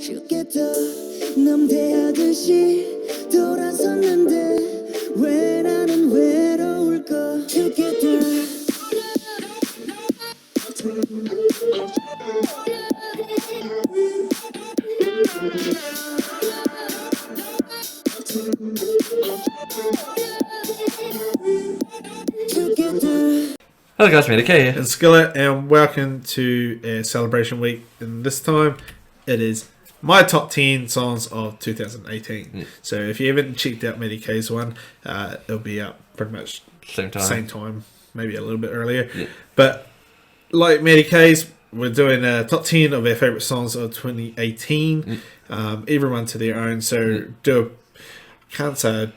Together 남대하듯이 돌아섰는데 왜 나는 외로울까 Together Hello guys, Mate here. And Skilla, and welcome to Celebration Week. And this time it is my top 10 songs of 2018. So if you haven't checked out Medicay's one, it'll be up pretty much Same time, maybe a little bit earlier. But like Medicay's, we're doing a top 10 of our favourite songs of 2018. Everyone to their own. So can't say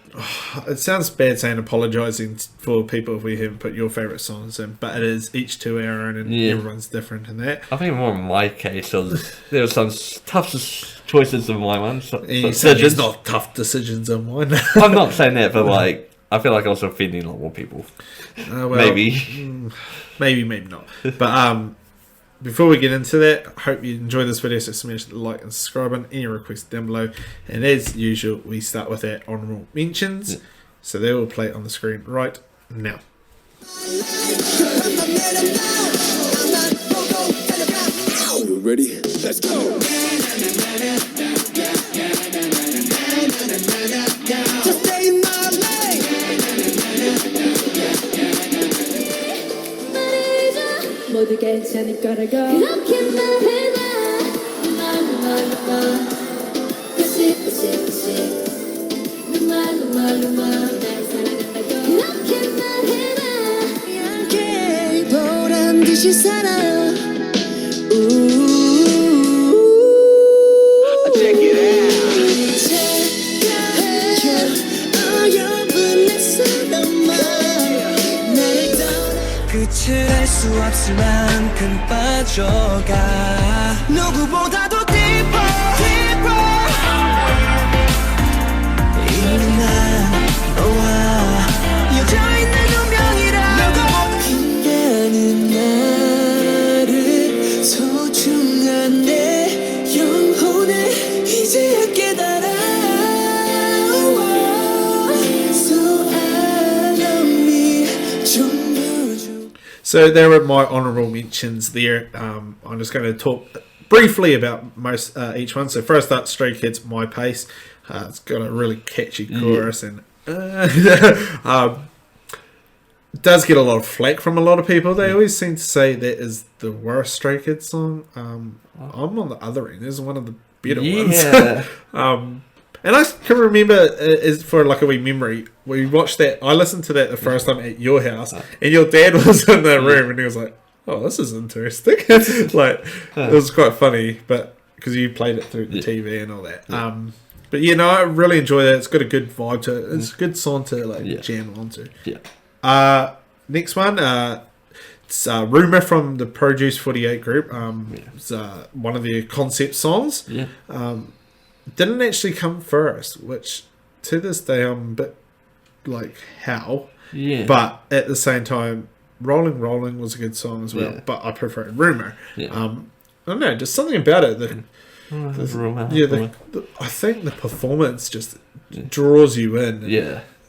it sounds bad saying apologising for people if we haven't put your favourite songs in, but it is each to our own, and everyone's different in that. I think more in my case, there were some tough choices in my one. There's not tough decisions in mine. I'm not saying that, but like I feel like I'm also offending a lot more people. Maybe not. But before we get into that, I hope you enjoy this video, so smash the like and subscribe button, any requests down below. And as usual, we start with our honourable mentions. So they will play on the screen right now. You ready? Let's go! Just stay in my lane. 모두 괜찮을 거라고 그렇게 말해봐 말로 그치 말로 날 사랑한다고 그렇게 말해봐 함께 보란 듯이 살아 Check it out 어여분의 사람아 나를 떠나 끝을 알 수 없을 만큼 빠져가 누구보다도 deeper 이미 난 너와 여자있는 운명이라 인간은 나를 소중한 내 영혼을 이제야 깨달아 So I love me So there are my honourable mentions there. I'm just going to talk briefly about each one. So first up, Stray Kids, My Pace. It's got a really catchy chorus and does get a lot of flack from a lot of people. They always seem to say that is the worst Stray Kids song. I'm on the other end. This is one of the better ones. And I can remember, is for like a wee memory, we watched that. I listened to that the first time at your house, and your dad was in the room, and he was like, "Oh, this is interesting." Like it was quite funny, but because you played it through the TV and all that. But you know, I really enjoy that. It's got a good vibe to it. It's a good song to like jam onto. Next one, it's Rumour from the Produce 48 group. It's one of their concept songs. Didn't actually come first, which to this day I'm a bit like how. But at the same time, Rolling Rolling was a good song as well. But I prefer Rumour. I don't know, just something about it. I think the performance just draws you in.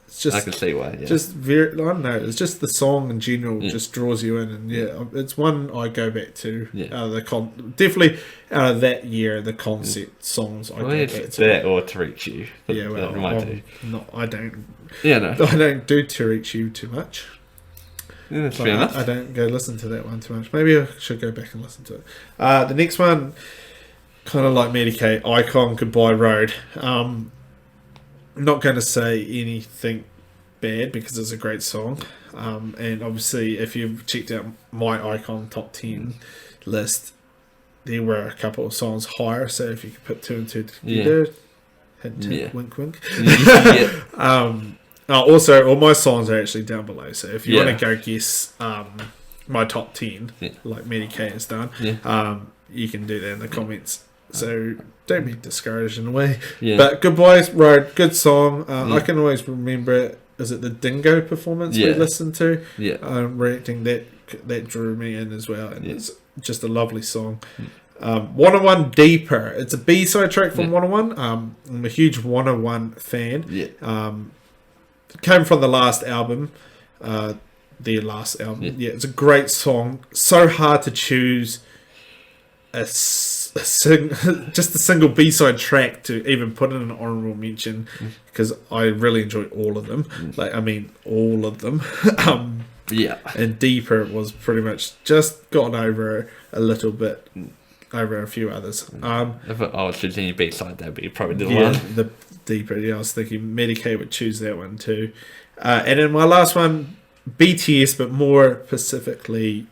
It's just, I can see why. Just very, I don't know. It's just the song in general just draws you in, and it's one I go back to. Definitely out of that year, the concept songs I go back to. That or To Reach You. I don't. I don't do To Reach You too much. That's fair enough. I don't go listen to that one too much. Maybe I should go back and listen to it. The next one, kind of like Medicate, iKON, Goodbye Road. I'm not going to say anything bad because it's a great song. And obviously, if you've checked out my iKON top 10 list, there were a couple of songs higher. So if you could put two and two together, hint, wink, wink. Also, all my songs are actually down below. So if you want to go guess my top 10, like Medicate has done, you can do that in the comments. So don't be discouraged in a way. But Goodbye Road, good song. I can always remember it. Is it the Dingo performance we listened to? Reacting that drew me in as well, and it's just a lovely song. 101 Deeper. It's a B-side track from 101. I'm a huge 101 fan. Yeah. It came from the last album. Their last album. Yeah, it's a great song. So hard to choose just a single B-side track to even put in an honorable mention, because I really enjoy all of them. All of them. And Deeper was pretty much just gotten over a little bit over a few others. If I was choosing a B-side, that'd be probably the one. The Deeper. Yeah, I was thinking Medicaid would choose that one too. And then my last one, BTS, but more specifically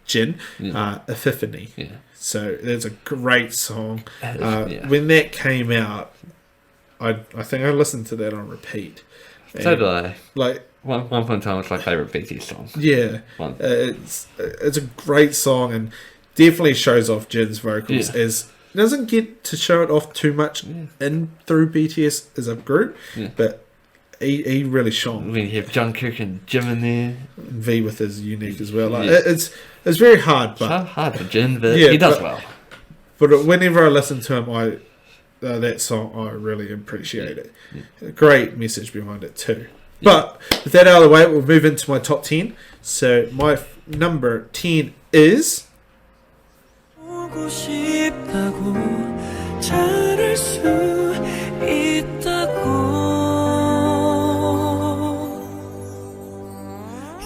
Jin, Epiphany. Yeah. So it's a great song. When that came out, I think I listened to that on repeat. So did I. Like one point in time, it's my favorite BTS song. Yeah, it's a great song and definitely shows off Jin's vocals. As doesn't get to show it off too much in through BTS as a group, but he really shone. When you have Jungkook and Jim in there, V with his unique as well. Like it's very hard, but so hard for Jin, but he does well. But whenever I listen to him, that song I really appreciate it. A great message behind it too. But with that out of the way, we'll move into my top 10. So my number 10 is 보고 싶다고 잘할 수 있다고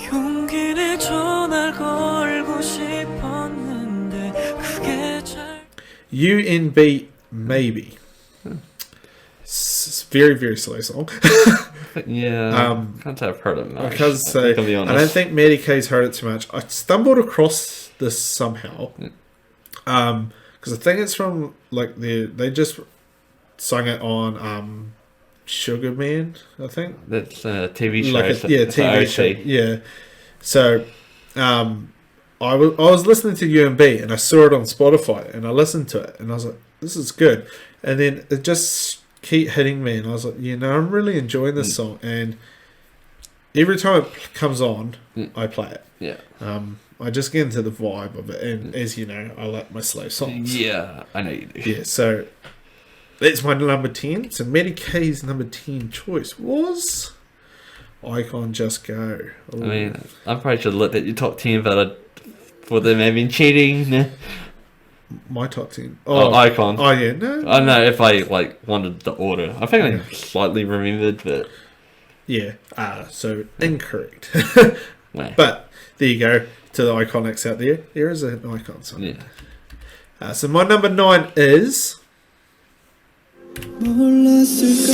용기 내 전화를 걸고 싶었는데 그게 잘 UNB Maybe. It's a very, very slow song. Can't say I've heard it much. I can't say. I don't think Mary Kay's heard it too much. I stumbled across this somehow. Because I think it's from they just sung it on Sugar Man, I think. That's a TV show. TV show. Yeah. So I was listening to UNB and I saw it on Spotify and I listened to it and I was like, this is good. And then it just keep hitting me and I was like, I'm really enjoying this song, and every time it comes on, I play it. Yeah. I just get into the vibe of it, and as you know, I like my slow songs. Yeah, I know you do. Yeah, so that's my number 10. So Maddie K's number 10 choice was iKON Just Go. Ooh. I mean, I'm probably should have looked at your top 10, but for them having cheating. My top 10. iKON. Oh yeah, no. I don't know if I wanted the order. I think I slightly remembered, but yeah. So incorrect. Wow. But there you go to the iconics out there. There is an iKON song. Yeah. So my number 9 is. 몰랐을까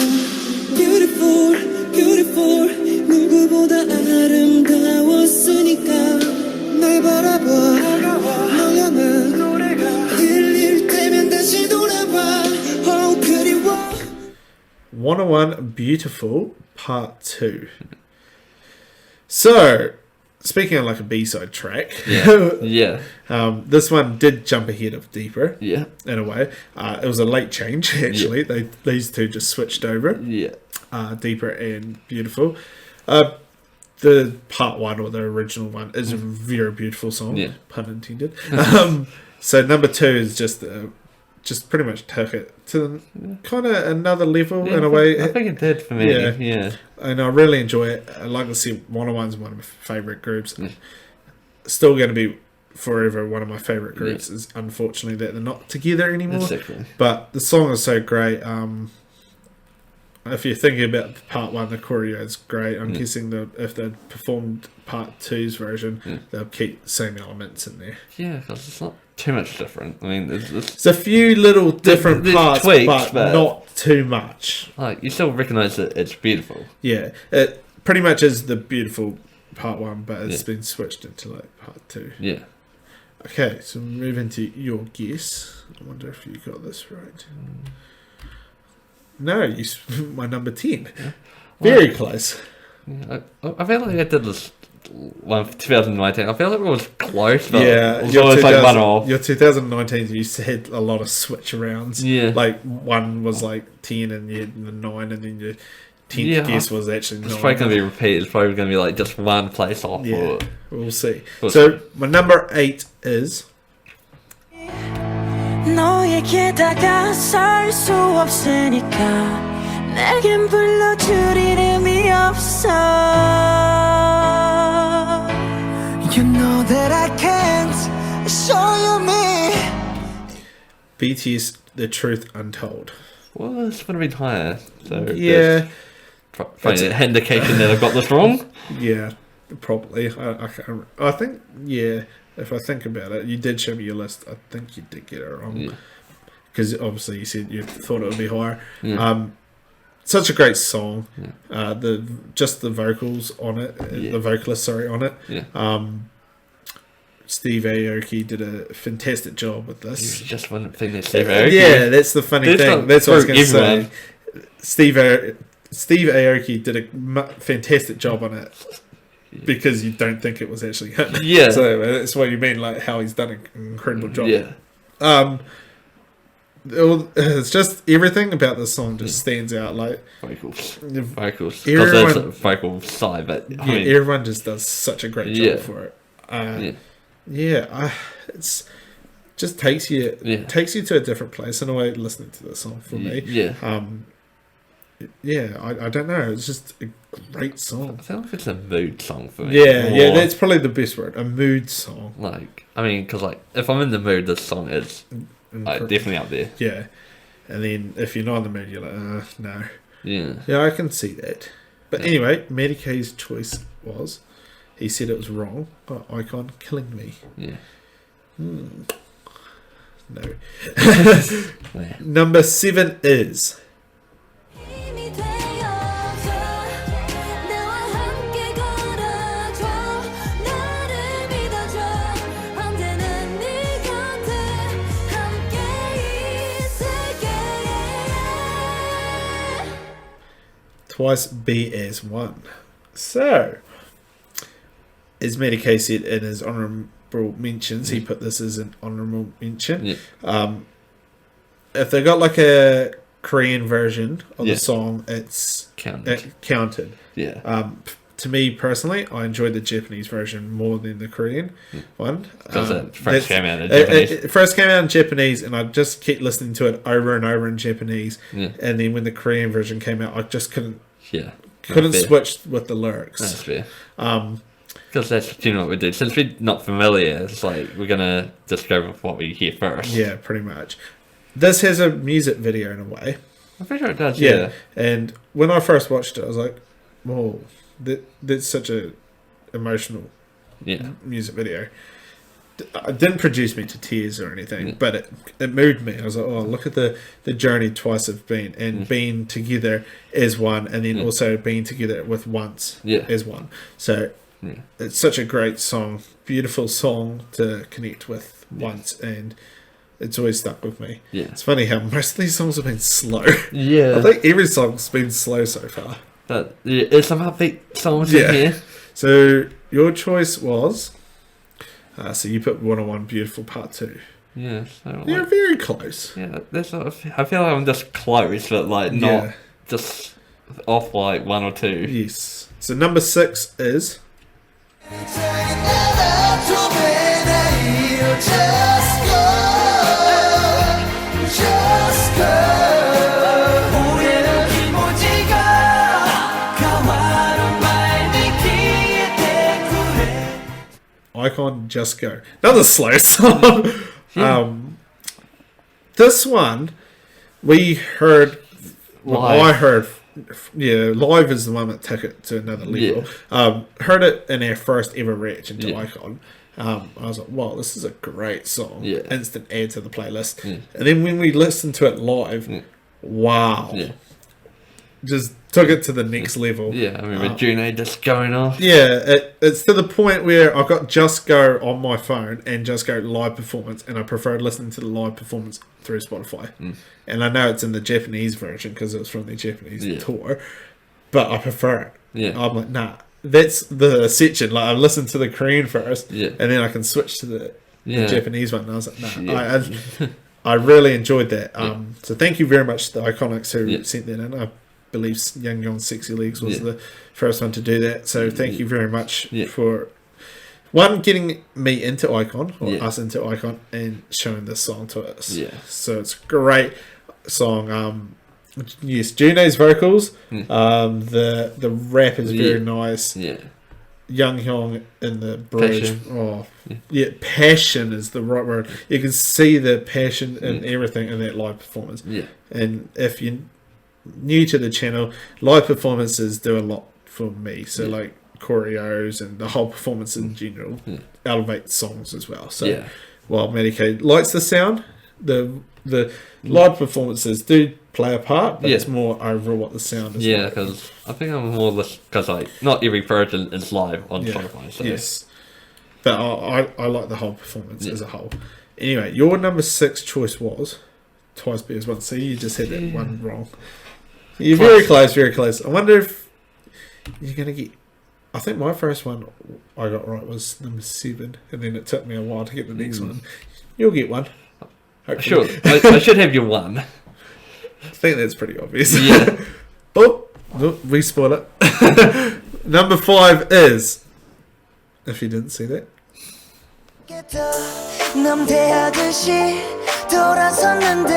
Beautiful, beautiful 누구보다 아름다웠으니까 날 바라봐 너야만 들릴 때면 다시 돌아봐 Oh 그리워 101 Beautiful Part 2. So, speaking of like a B-side track, this one did jump ahead of Deeper, in a way. It was a late change, actually. These two just switched over, Deeper and Beautiful. The part 1, or the original one, is a very beautiful song, pun intended. So number 2 is just pretty much took it to kind of another level in a way. I think it did for me. Yeah. And I really enjoy it. I like to see 101's one of my favourite groups. Still going to be forever one of my favourite groups. Is unfortunately that they're not together anymore. Exactly. But the song is so great. If you're thinking about part 1, the choreo is great. I'm guessing if they performed part 2's version, they'll keep the same elements in there. Yeah, because it's not too much different. I mean, it's a few little different parts, tweaks, but not too much. Like, you still recognise that it's beautiful. Yeah, it pretty much is the beautiful part 1, but it's been switched into like part 2. Yeah. Okay, so move into your guess. I wonder if you got this right. No, my number 10. Very close. Yeah, I feel like I did this one for 2019. I feel like it was close, but it was your always like one off. Your 2019, you had a lot of switch arounds. Yeah. Like, one was like 10 and you had the 9, and then your 10th guess was actually 9. It's probably going to be repeated. It's probably going to be like just one place off. Yeah, we'll see. So, my number 8 is... 너에게 다가설 수 없으니까 내겐 불러줄 이름이 없어. You know that I can't show you me. BTS, The Truth Untold. Well, it's going to be higher. So Yeah. That's an indication that I've got this wrong. Yeah, probably. I think, yeah, if I think about it, you did show me your list. I think you did get it wrong. Because obviously you said you thought it would be higher. Yeah. Such a great song. Yeah. Just the vocals on it, the vocalist, sorry, on it. Yeah. Steve Aoki did a fantastic job with this. You just one thing that Steve Aoki. Yeah, that's the funny thing. That's what I was going to say. Steve Aoki did a fantastic job on it because you don't think it was actually him. Yeah. So that's what you mean, like how he's done an incredible job. Yeah. It's just everything about this song just stands out. Like vocals, because everyone, there's a vocal side, but I mean, everyone just does such a great job for it. It's just takes you to a different place in a way. Listening to this song for me, I don't know. It's just a great song. I feel like it's a mood song for me. Yeah, that's probably the best word. A mood song. Like, I mean, because like if I'm in the mood, this song is definitely up there. Yeah, and then if you're not in the mood, you're like, no. Yeah, I can see that. But anyway, Maddie K's choice was, he said it was wrong. Oh, iKON Killing Me. Yeah. No. Number 7 is. Twice be as one. So, as Matty K said in his honourable mentions, he put this as an honourable mention. Yeah. If they got like a Korean version of the song, it's counted. Yeah. To me personally, I enjoyed the Japanese version more than the Korean one. Because it first came out in Japanese. It first came out in Japanese, and I just kept listening to it over and over in Japanese. Yeah. And then when the Korean version came out, I just couldn't switch with the lyrics. That's fair. Because that's generally what we do. Since we're not familiar, it's like we're gonna just go with what we hear first. Yeah, pretty much. This has a music video in a way. I'm pretty sure it does. Yeah. And when I first watched it, I was like, "Whoa, that's such a emotional music video." It didn't produce me to tears or anything, but it moved me. I was like, "Oh, look at the journey twice have been, and being together as one, and then also being together with once as one." So it's such a great song, beautiful song to connect with once, and it's always stuck with me. Yeah. It's funny how most of these songs have been slow. Yeah. I think every song's been slow so far. But there's some upbeat songs in here. So your choice was, so you put 101 Beautiful Part 2. Yeah. So You're very close. Yeah, I feel like I'm just close, but like not just off like 1 or 2. Yes. So number 6 is. iKON Just Go. Another slow song. This one we heard. I heard. Yeah, live is the one that took it to another level. Heard it in our first ever reaction to iKON. I was like, wow, this is a great song. Yeah. Instant add to the playlist. And then when we listened to it live, wow. Yeah. Just took it to the next level. Yeah, I mean, with Juno just going off. Yeah, it's to the point where I've got Just Go on my phone and Just Go live performance, and I prefer listening to the live performance through Spotify. And I know it's in the Japanese version because it was from the Japanese tour, but I prefer it. Yeah, I'm like, nah, that's the section. Like, I listened to the Korean first, and then I can switch to the Japanese one. And I was like, nah, I really enjoyed that. So thank you very much to the Iconics who sent that in. I believe Young Young Sexy Legs was the first one to do that. So thank you very much for one, getting me into iKON, or Yeah. us into iKON, and showing this song to us. Yeah. So it's a great song. Yes, June's vocals. The rap is very nice. Yeah. Young Hyung in the bridge. Passion. Oh, yeah, passion is the right word. You can see the passion and everything in that live performance. Yeah. And if you're new to the channel, live performances do a lot for me. So like choreos and the whole performance in general elevate songs as well. So while Medicaid likes the sound, the live performances do play a part, but it's more overall what the sound is. Yeah, because I think I'm more because like not every version is live on Spotify. So. Yes, but I like the whole performance as a whole. Anyway, your number 6 choice was Twice Bears One. So you just had that one wrong. You're very close, very close. I wonder if you're gonna get. I think my first one I got right was number 7, and then it took me a while to get the next one. You'll get one. Hopefully. Sure, I should have your one. I think that's pretty obvious. Yeah. Oh, we spoil it. Number 5 is, if you didn't see that, 남대하듯이 돌아섰는데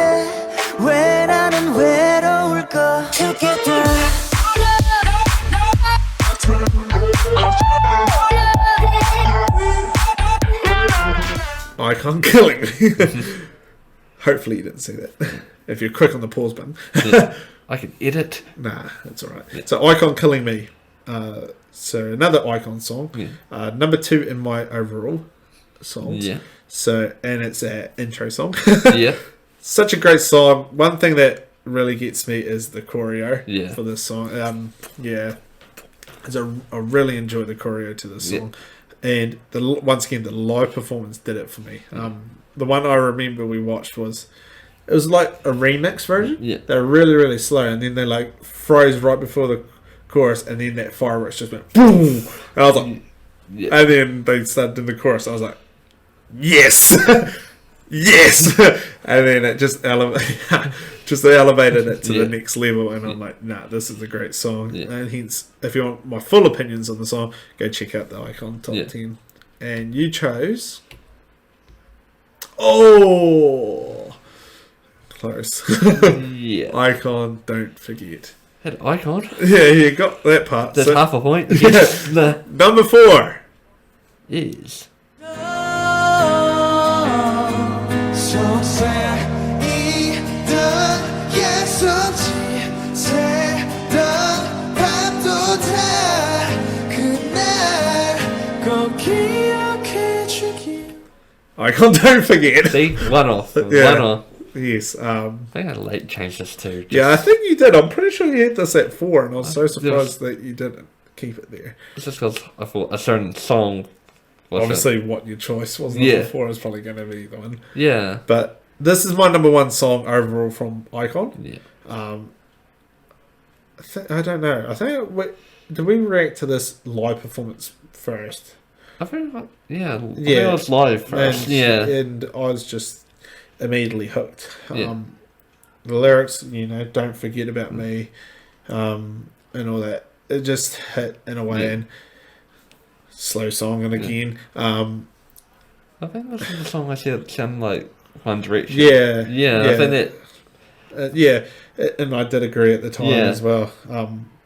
왜 나는 외로울까 Together iKON killing me. Hopefully you didn't see that. If you're quick on the pause button. I can edit. Nah, that's alright. So iKON killing me. So another iKON song. Number 2 in my overall songs. Yeah. So, and it's an intro song. Yeah. Such a great song. One thing that really gets me is the choreo for this song. I really enjoy the choreo to this song. And once again, the live performance did it for me. The one I remember we watched was like a remix version. Yeah. They're really, really slow, and then they like froze right before the chorus, and then that fireworks just went boom. And I was like, and then they started doing the chorus. I was like, yes, yes. And then it just elevated it to the next level, and I'm like, nah, this is a great song. And hence, if you want my full opinions on the song, go check out the iKON Top 10. And you chose. Oh, close. iKON, don't forget. Had iKON. Yeah, you got that part. That's half a point. Number 4 is. iKON, don't forget. See, one off. One off. Yes. I think I late changed this too. Yeah, I think you did. I'm pretty sure you had this at 4, and I was so surprised that you didn't keep it there. It's just because I thought a certain song. Obviously, what your choice was number 4 is probably going to be the one. Yeah. But this is my number 1 song overall from iKON. Yeah. I don't know. I think did we react to this live performance first? I think, I think it was live first. And I was just immediately hooked. The lyrics, don't forget about me, and all that. It just hit in a way, and slow song, and again. I think this is the song I said sounded like One Direction. Yeah. I think that. And I did agree at the time as well.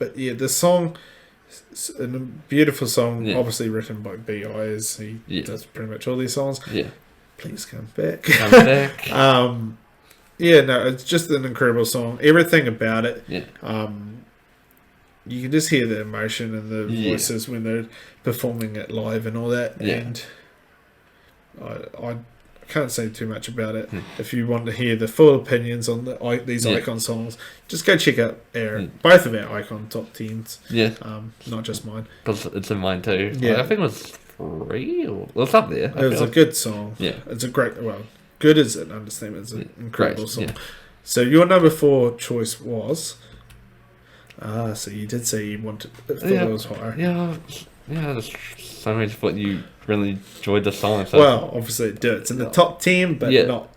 But this song. A beautiful song, obviously written by B.I. as he does pretty much all these songs. Please come back. Come back. It's just an incredible song. Everything about it. You can just hear the emotion and the voices when they're performing it live and all that. And I can't say too much about it. If you want to hear the full opinions on these iKON songs, just go check out both of our iKON top 10s. Not just mine. Because it's in mine too. I think it was 3 or it's up there. It was a good song. It's a great. Good is an understatement. It's an incredible song. So your number 4 choice was. So you did say you thought it was higher. There's so many thought you really enjoyed the song. So. Well, obviously it did. It's in the top 10, but not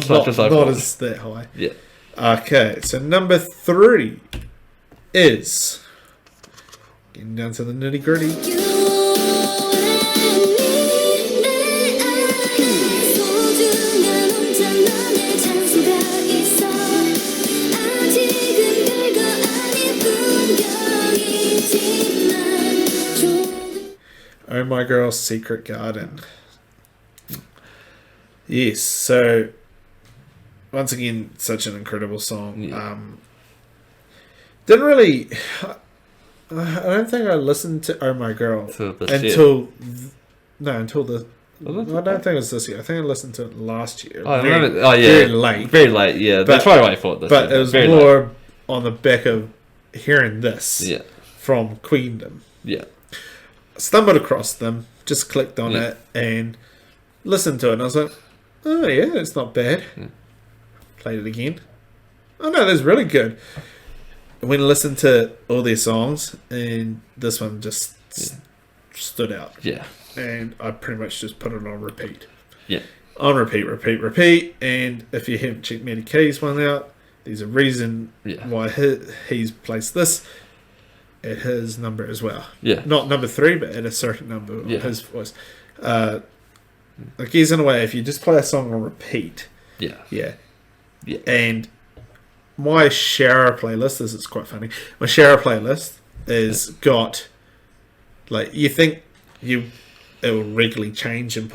as much as I thought. Not as that high. Okay, so number 3 is getting down to the nitty gritty. My Girl, Secret Garden. Yes, so once again, such an incredible song. Yeah. Didn't really. I don't think I listened to Oh My Girl until the. I don't think it was this year. I think I listened to it last year. Oh, very late. Very late, yeah. That's probably why I thought this. But it was very more on the back of hearing this from Queendom. Yeah. Stumbled across them, just clicked on it and listened to it. And I was like, oh yeah, it's not bad. Played it again. Oh no, that's really good. I went and listened to all their songs, and this one just stood out. Yeah. And I pretty much just put it on repeat. Yeah. On repeat. And if you haven't checked Matty K's one out, there's a reason why he's placed this at his number as well. Yeah. Not number 3, but at a certain number of his voice. Like, he's in a way, if you just play a song on repeat. Yeah. And my shower playlist, this is quite funny, my shower playlist is got, like, you think it will regularly change and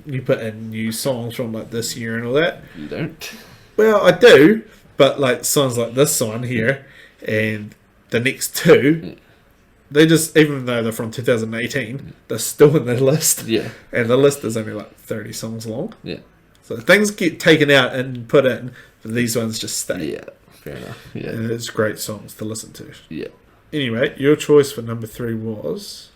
you put in new songs from like this year and all that. You don't? Well, I do, but like songs like this one here and the next 2, they just, even though they're from 2018, they're still in the list. Yeah. And the list is only like 30 songs long. Yeah. So things get taken out and put in, but these ones just stay. Yeah, fair enough. Yeah. And it's great songs to listen to. Yeah. Anyway, your choice for number 3 was...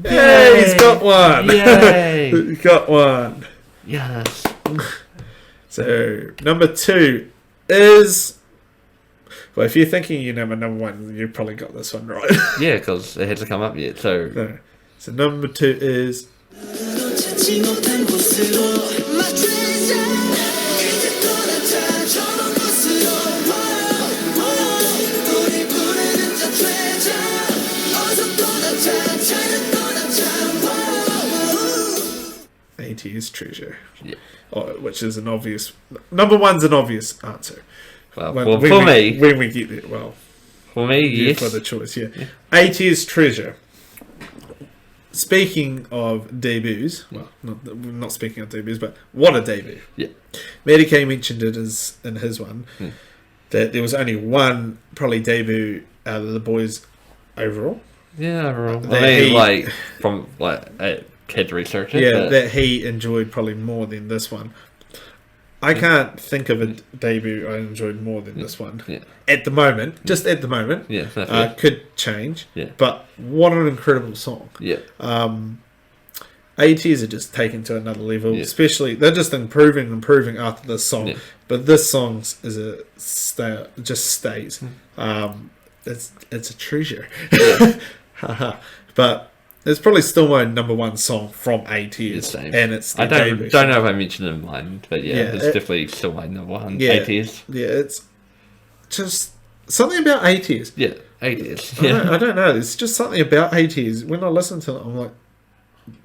Yay! He's got one! Yay! He got one. Yes. So, number 2 is... Well, if you're thinking you know my number 1, you probably got this one right. Yeah, because it hasn't come up yet, so... No. So, number 2 is... ATEEZ Treasure. Yeah. Which is an obvious... Number 1's an obvious answer. Well, for me... When we get there, well... For me, yes. For the choice, yeah. ATEEZ Treasure. Speaking of debuts... Well, not speaking of debuts, but what a debut. Yeah. Matty K mentioned it in his one, that there was only one probably debut out of the boys overall. Yeah, overall. I mean, from kids researching. Yeah, that he enjoyed probably more than this one. I can't think of a debut I enjoyed more than this one. Yeah. At the moment, just at the moment. Yeah, could change. Yeah. But what an incredible song. Yeah. ATEEZ are just taken to another level. Yeah. Especially, they're just improving after this song. Yeah. But this song is just stays. It's a treasure. Yeah. But it's probably still my number 1 song from ATEEZ, and it's I don't know if I mentioned it in mine, but it's definitely still my number 1. ATEEZ. Yeah, it's just something about ATEEZ. Yeah, ATEEZ. Yeah. I don't know. It's just something about ATEEZ. When I listen to it, I'm like,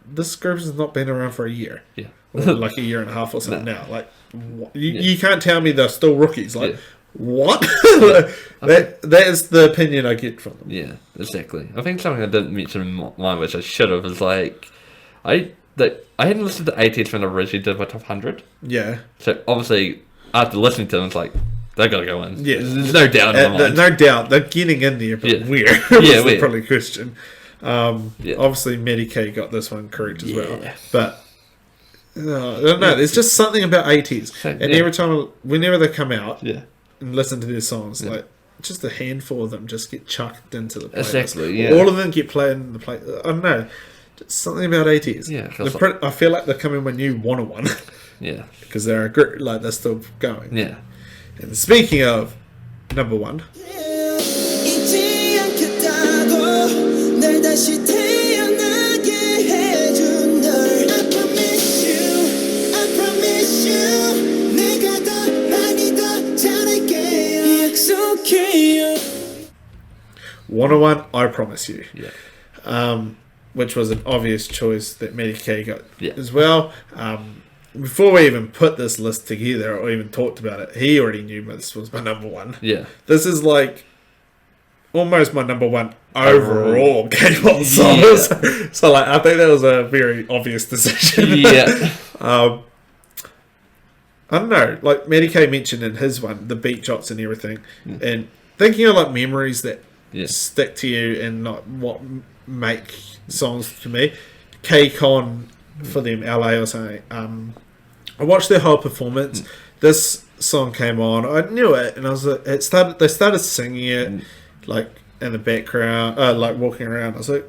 this group has not been around for a year. Yeah, or like a year and a half or something now. Like, you can't tell me they're still rookies. Like. What? That is the opinion I get from them. Yeah, exactly. I think something I didn't mention in mine, which I should have, is like I hadn't listened to ATEEZ when I originally did my top 100. Yeah. So obviously, after listening to them, it's like they gotta go in. Yeah, there's no doubt in my mind. No doubt, they're getting in there, but where? Yeah, that's probably a question. Obviously, Matty K got this one correct as well, but. No, there's just something about ATEEZ, and every time, whenever they come out, and listen to their songs, like just a handful of them just get chucked into the playlist. Exactly, yeah. All of them get played in the play. I don't know, just something about ATEEZ. Yeah, I feel like they're coming when you want one. Yeah, because they're a group, like they're still going. Yeah. And speaking of number 1. "101, I Promise You." Yeah. Which was an obvious choice that Matty K got as well. Before we even put this list together or even talked about it, he already knew this was my number 1. Yeah. This is like almost my number one overall K-pop songs. So like I think that was a very obvious decision. Yeah. I don't know, like Matty K mentioned in his one, the beat drops and everything, and thinking of like memories that stick to you and not what make songs to me. iKON for them, LA or something. I watched their whole performance. This song came on. I knew it, and I was like, they started singing it, like in the background, like walking around. I was like,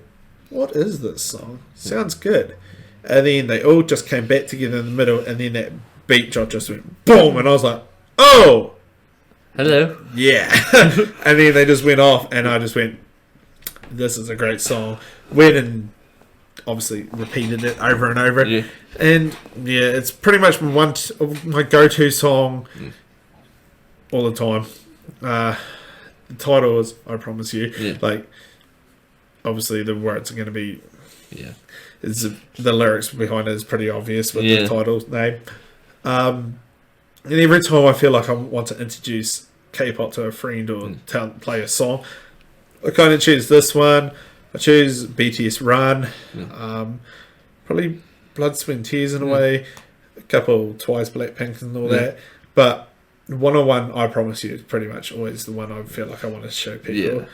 what is this song? Sounds good. And then they all just came back together in the middle, and then that beat drop just went boom, and I was like, oh, hello. Yeah. And then they just went off, and I just went, this is a great song. Went and obviously repeated it over and over. Yeah. And yeah, it's pretty much my go-to song all the time. The title is I Promise You. Yeah. Like, obviously the words are going to be... Yeah. The lyrics behind it is pretty obvious with the title name. And every time I feel like I want to introduce K-pop to a friend or play a song, I kind of choose this one. I choose BTS Run. Probably Blood, Sweat and Tears in a way. A couple Twice, Blackpink and all that. But 101 I Promise You is pretty much always the one I feel like I want to show people.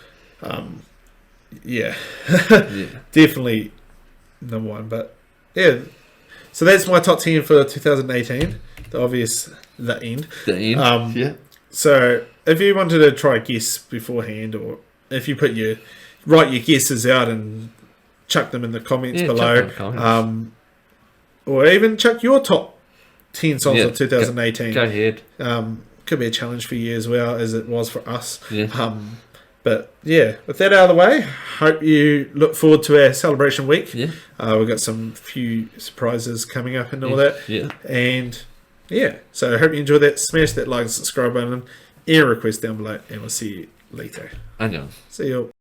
Definitely number one. But yeah. So that's my top 10 for 2018. The end. So if you wanted to try a guess beforehand, or if you write your guesses out and chuck them in the comments below, or even chuck your top 10 songs of 2018. Go ahead. Could be a challenge for you as well as it was for us. But yeah, with that out of the way, hope you look forward to our celebration week. We've got some few surprises coming up and all that. And yeah, so I hope you enjoyed that. Smash that like and subscribe button. Any request down below, and we'll see you later. I know. See you.